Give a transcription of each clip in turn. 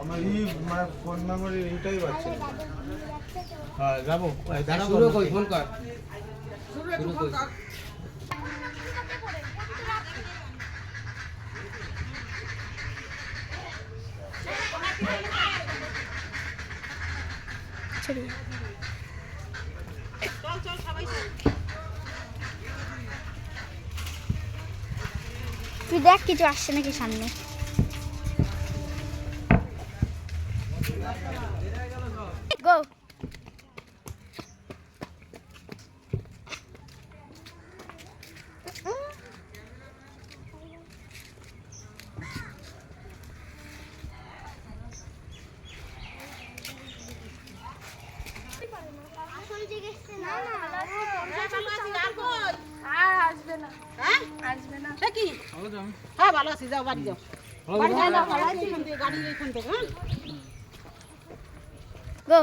আমার এই মানে ফোন মেমোরি এইটাই বাড়ছে। হ্যাঁ যাবো দাঁড়া শুরু কই ফোন কর শুরু কই চল চল সবাই তুই দেখ কিছু আসছে নাকি সামনে। গো হ্যাঁ ভালো আছি যাও বাড়ি যাও বাড়ি যাও না ভালো আছি গাড়ি এইখান থেকে হ্যাঁ গো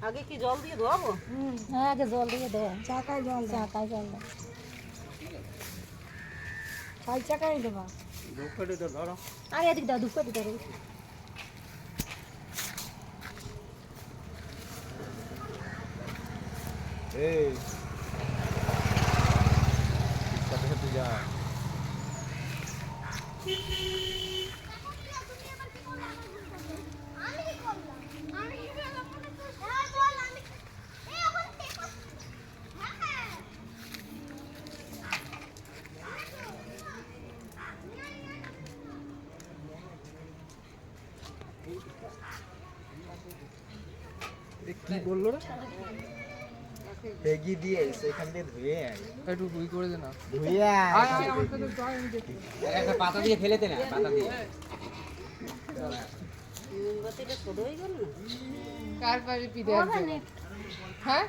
আগে কি জল দিয়ে ধোয়াবো হ্যাঁ আগে জল দিয়ে দে চাকায় জল দে চাই চাকায় দেবা দুঃখটি তো ধরো আরে এদিক দাও দুঃখ দিতে রে এই সাথে সাথে যা কি বললো রে এগিয়ে দিয়ে সেখান দিয়ে ধুয়ে একটু গুই করে দে না ধুয়ে একটা পাতা দিয়ে ফেলেতে না পাতা দিয়ে মোমবাতিটা ছোট হয়ে গেল না কার পারে পিদে হ্যাঁ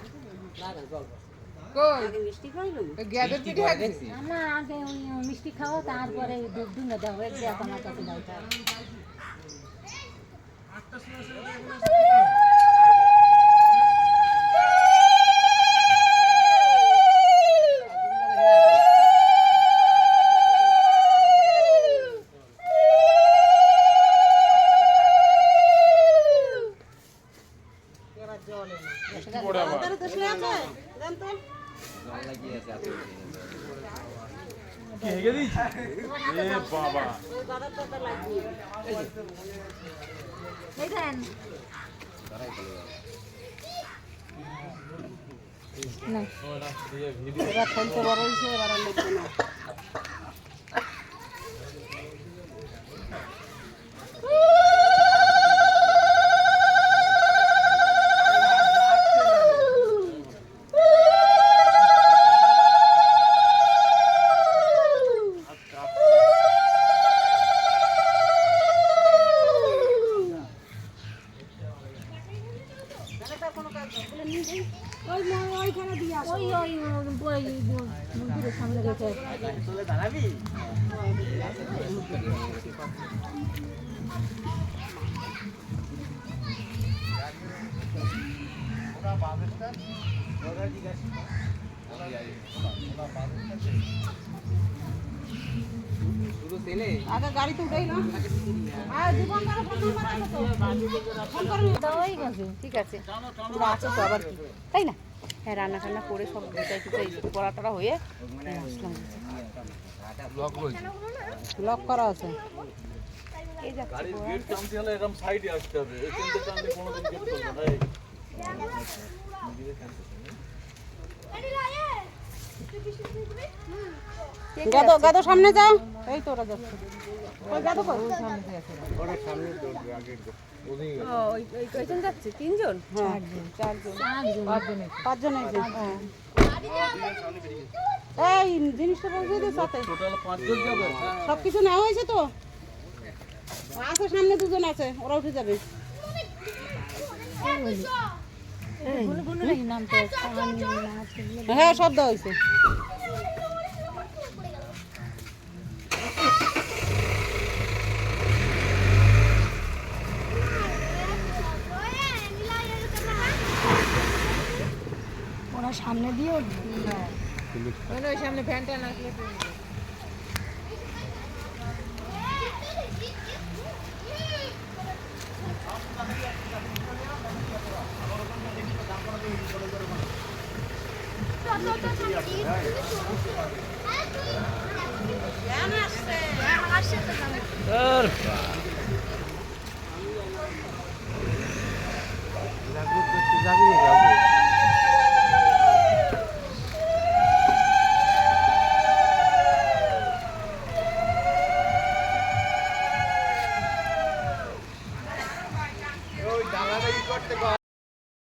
আগে মিষ্টি খাইলাম গ্যাদার পিঠে আছে দেখছি না আগে ওই মিষ্টি খাও তারপরে দুধ দুনে দাও এক দেয়া আমার কাছে দাও আমাদের তো শুয়ে আছে জান তো জল লাগিয়ে আছে এত কি হেগে দিয়েছি এ বাবা ওই বাদার টাকা লাগিয়ে দেখেন ধরাই চলে যাবে না ওটা দিয়ে ভিডিও এবার খেলতে বড় হয়েছে এবার আর লিখবে না মন্দিরের সামনে রেখে চলে দাঁড়াবি ওরা বাবেরটা ওরা জিজ্ঞাসা শুধু তেলে আগে গাড়িতে উঠাই না আর জীবন দ্বারা ফোন ফোন করে দাওয়াই গেছে ঠিক আছে তোমরা আছো তো আবার কি তাই না হ্যাঁ রান্না টান্না করে সব গোটাই টুটাই করা টরা হয়ে লক রয়েছে লক করা আছে এই যাচ্ছে গাড়ির গেট টানতে হলে এরকম সাইডে আসতে হবে এখান থেকে টানলে কোনোদিন গেট খুলবে না এই গাদো গাদো সামনে যাও এই তো ওরা যাচ্ছে ওই গাদো কই ওরা সামনে দৌড়বে আগের ওদিকে ও ওই কয়জন যাচ্ছে তিনজন হ্যাঁ চারজন পাঁচজন এই এই জিনিসটা পৌঁছে দে সাথে টোটাল 5 জন যাবে সব কিছু নেওয়া হয়েছে তো আছে সামনে দুজন আছে ওরা উঠে যাবে হ্যাঁ সব দেওয়া হয়েছে সামনে দিয়েও ওই সামনে ফ্যানটা নাচলে আসছে তো